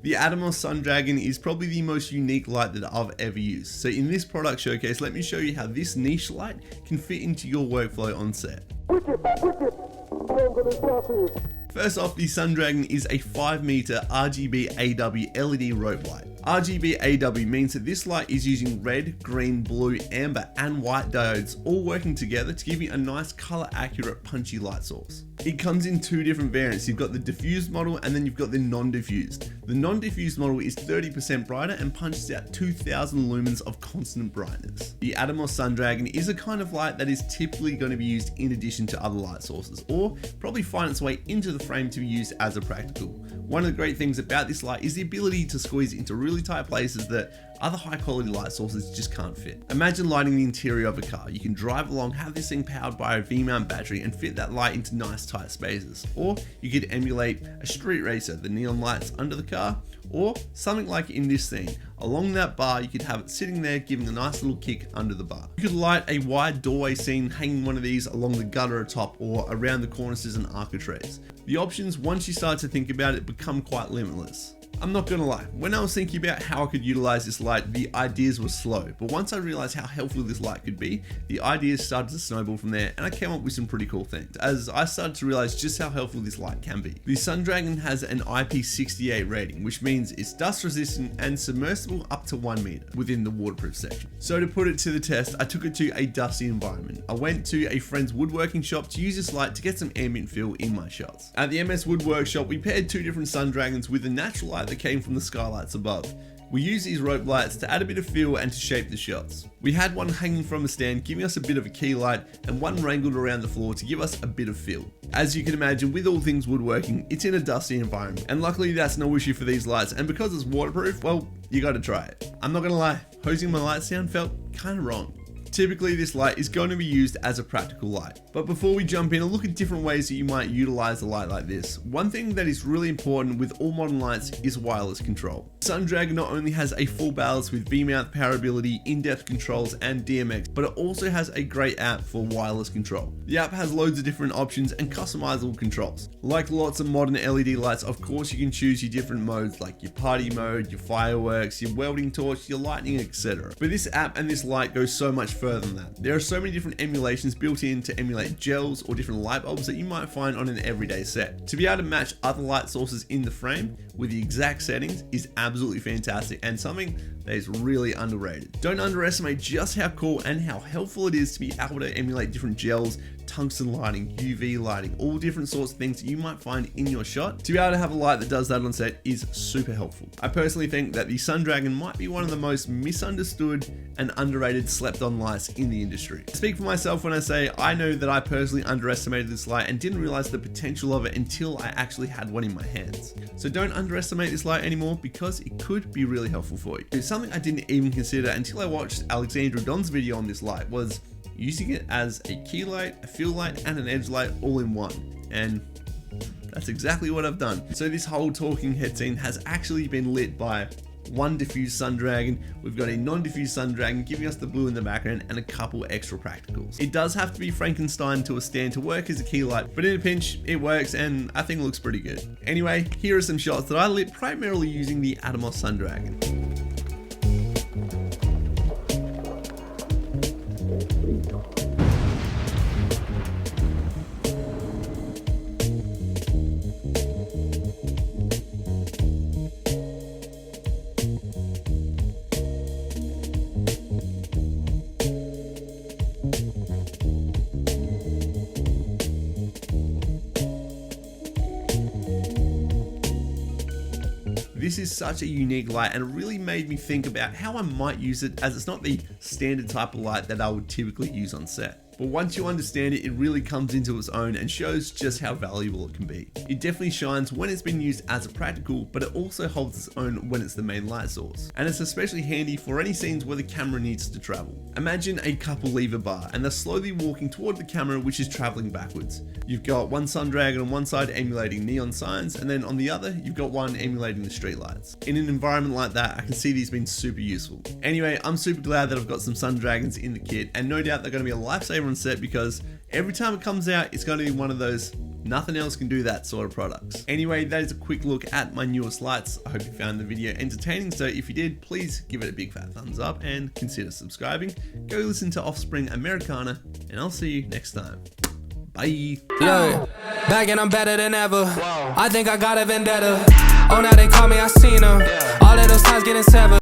The Atomos Sun Dragon is probably the most unique light that I've ever used. So in this product showcase, let me show you how this niche light can fit into your workflow on set. First off, the Sun Dragon is a 5 meter RGB AW LED rope light. RGB AW means that this light is using red, green, blue, amber, and white diodes all working together to give you a nice color accurate punchy light source. It comes in two different variants. You've got the diffused model and then you've got the non-diffused. The non-diffused model is 30% brighter and punches out 2000 lumens of constant brightness. The Atomos Sun Dragon is a kind of light that is typically going to be used in addition to other light sources, or probably find its way into the frame to be used as a practical. One of the great things about this light is the ability to squeeze into really tight places that other high quality light sources just can't fit. Imagine lighting the interior of a car. You can drive along, have this thing powered by a V-mount battery and fit that light into nice tight spaces. Or you could emulate a street racer, the neon lights under the car, or something like in this scene. Along that bar, you could have it sitting there giving a nice little kick under the bar. You could light a wide doorway scene hanging one of these along the gutter atop or around the cornices and architraves. The options, once you start to think about it, become quite limitless. I'm not gonna lie, when I was thinking about how I could utilize this light, the ideas were slow, but once I realized how helpful this light could be, the ideas started to snowball from there, and I came up with some pretty cool things, as I started to realize just how helpful this light can be. The Sun Dragon has an IP68 rating, which means it's dust resistant and submersible up to 1 meter within the waterproof section. So to put it to the test, I took it to a dusty environment. I went to a friend's woodworking shop to use this light to get some ambient feel in my shots. At the MS Wood Workshop, we paired two different Sun Dragons with a natural light that came from the skylights above. We used these rope lights to add a bit of feel and to shape the shots. We had one hanging from a stand giving us a bit of a key light and one wrangled around the floor to give us a bit of feel. As you can imagine, with all things woodworking, it's in a dusty environment, and luckily that's no issue for these lights, and because it's waterproof, well, you gotta try it. I'm not gonna lie, hosing my lights down felt kinda wrong. Typically this light is going to be used as a practical light. But before we jump in and look at different ways that you might utilize a light like this, one thing that is really important with all modern lights is wireless control. Sun Dragon not only has a full ballast with V-mount power ability, in-depth controls and DMX, but it also has a great app for wireless control. The app has loads of different options and customizable controls. Like lots of modern LED lights, of course you can choose your different modes like your party mode, your fireworks, your welding torch, your lightning, etc. But this app and this light goes so much further than that. There are so many different emulations built in to emulate gels or different light bulbs that you might find on an everyday set. To be able to match other light sources in the frame with the exact settings is absolutely fantastic and something that is really underrated. Don't underestimate just how cool and how helpful it is to be able to emulate different gels, tungsten lighting, UV lighting, all different sorts of things that you might find in your shot. To be able to have a light that does that on set is super helpful. I personally think that the Sun Dragon might be one of the most misunderstood and underrated slept on lights in the industry. I speak for myself when I say I know that I personally underestimated this light and didn't realize the potential of it until I actually had one in my hands. So don't underestimate this light anymore because it could be really helpful for you. It's something I didn't even consider until I watched Alexandra Don's video on this light was using it as a key light, a fill light, and an edge light all in one. And that's exactly what I've done. So this whole talking head scene has actually been lit by one diffused Sun Dragon. We've got a non-diffused Sun Dragon giving us the blue in the background and a couple extra practicals. It does have to be Frankenstein to a stand to work as a key light, but in a pinch, it works and I think it looks pretty good. Anyway, here are some shots that I lit primarily using the Atomos Sun Dragon. This is such a unique light and it really made me think about how I might use it, as it's not the standard type of light that I would typically use on set. But once you understand it, it really comes into its own and shows just how valuable it can be. It definitely shines when it's been used as a practical, but it also holds its own when it's the main light source. And it's especially handy for any scenes where the camera needs to travel. Imagine a couple leave a bar and they're slowly walking toward the camera, which is traveling backwards. You've got one Sun Dragon on one side emulating neon signs, and then on the other, you've got one emulating the streetlights. In an environment like that, I can see these being super useful. Anyway, I'm super glad that I've got some Sun Dragons in the kit, and no doubt they're going to be a lifesaver on set because every time it comes out, it's going to be one of those Nothing else can do that sort of products. Anyway, that is a quick look at my newest lights. I hope you found the video entertaining, so if you did, please give it a big fat thumbs up and consider subscribing. Go listen to Offspring Americana, and I'll see you next time. Bye. Look, back and I'm better than ever. I think I got a vendetta. Oh, now they call me, I seen them. All of those times getting severed.